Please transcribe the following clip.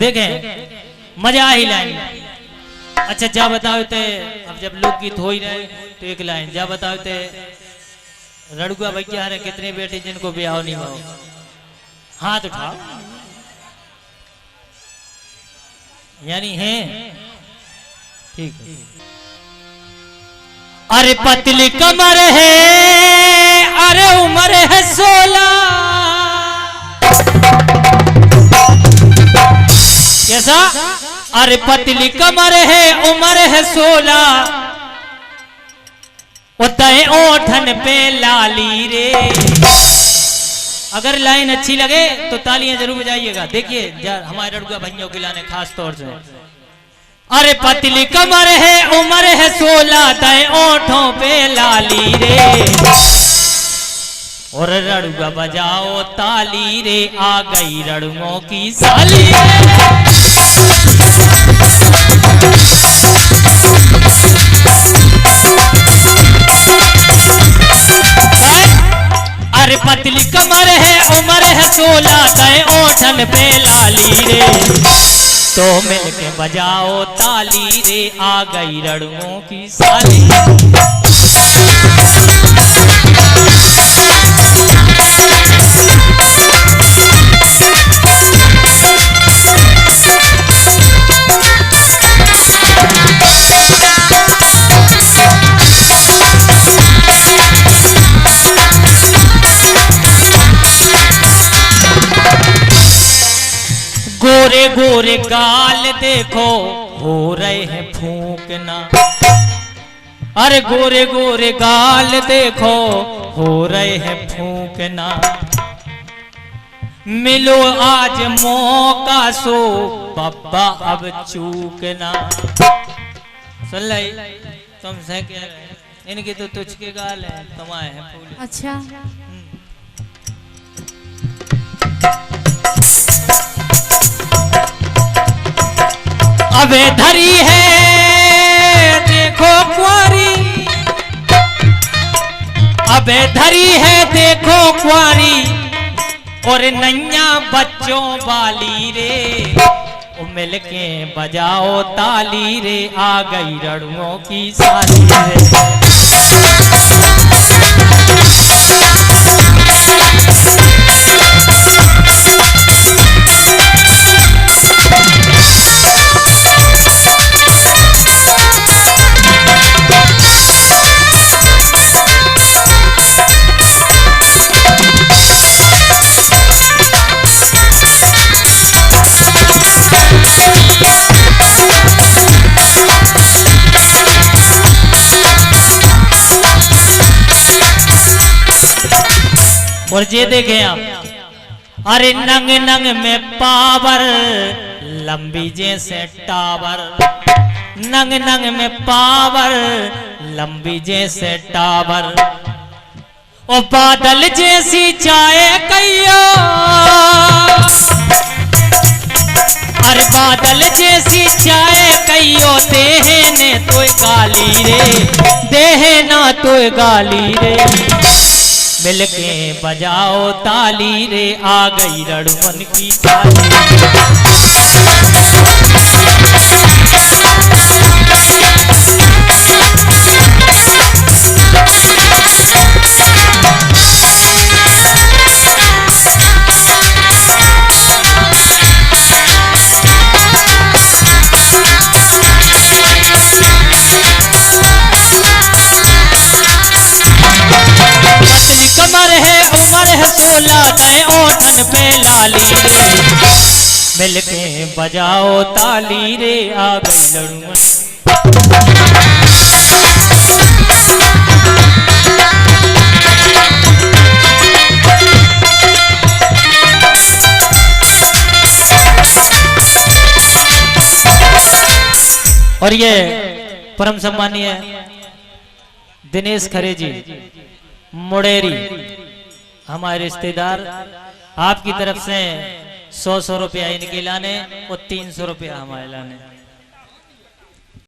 देखें मजा ही लाइन। अच्छा जा बताओ ते अब जब लोकगीत हो ही रहे तो एक लाइन जा बताओ ते रड़ुआ भैया है कितने बेटे जिनको ब्याह नहीं हुआ, हाथ उठाओ। यानी है ठीक है। अरे पतली कमर है, अरे उम्र है 16। कैसा? अरे पतली कमर है, उम्र है 16। उतने ओठन पे लाली रे। अगर लाइन अच्छी लगे तो तालियां जरूर बजाइएगा। देखिए हमारे रड़ुआ भाइयों के लाने खास तौर से। अरे पतली कमर है, उम्र है 16, तय ओठों पे लाली रे। और रड़ुआ बजाओ ताली रे, आ गई रड़ुओं की साली रे। अरे पतली कमर है, उम्र है 16, तय ओठन पे लाली रे। तो मिलके बजाओ ताली रे, आ गई रड़ुओं की साली। गोरे गोरे गाल देखो हो रहे हैं फूंकना। अरे गोरे गोरे गाल देखो हो रहे हैं फूंकना। मिलो आज मौका सो पप्पा अब चूकना। सुन लाई तुमसे क्या इनके तो तुझ के गाल है, तुम्हारे हैं फूल। अच्छा अबे धरी है देखो कुंवारी, अबे धरी है देखो कुंवारी। और नैया बच्चों वाली रे। ओ मिलके बजाओ ताली रे, आ गई रड़ुओं की साली रे। और ये देखें आप, अरे नंग नंग में पावर लंबी जैसे टावर। नंग नंग में पावर लंबी जैसे टावर। ओ बादल जैसी चाय कहियो, अरे बादल जैसी चाय कहियो। देहे ने तो गाली रे, देहे ना तो गाली रे। मिलके बजाओ ताली रे, आ गई रड़ुअन की साली। कमर है, उम्र है 16, तय ओठन पे लाली रे। मिलके बजाओ ताली रे, आ गई रड़ुअन। और ये परम सम्मानीय दिनेश खरे जी मुड़ेरी, हमारे रिश्तेदार, आपकी तरफ से 100 रुपया इनके लाने और 300 रुपया हमारे लाने।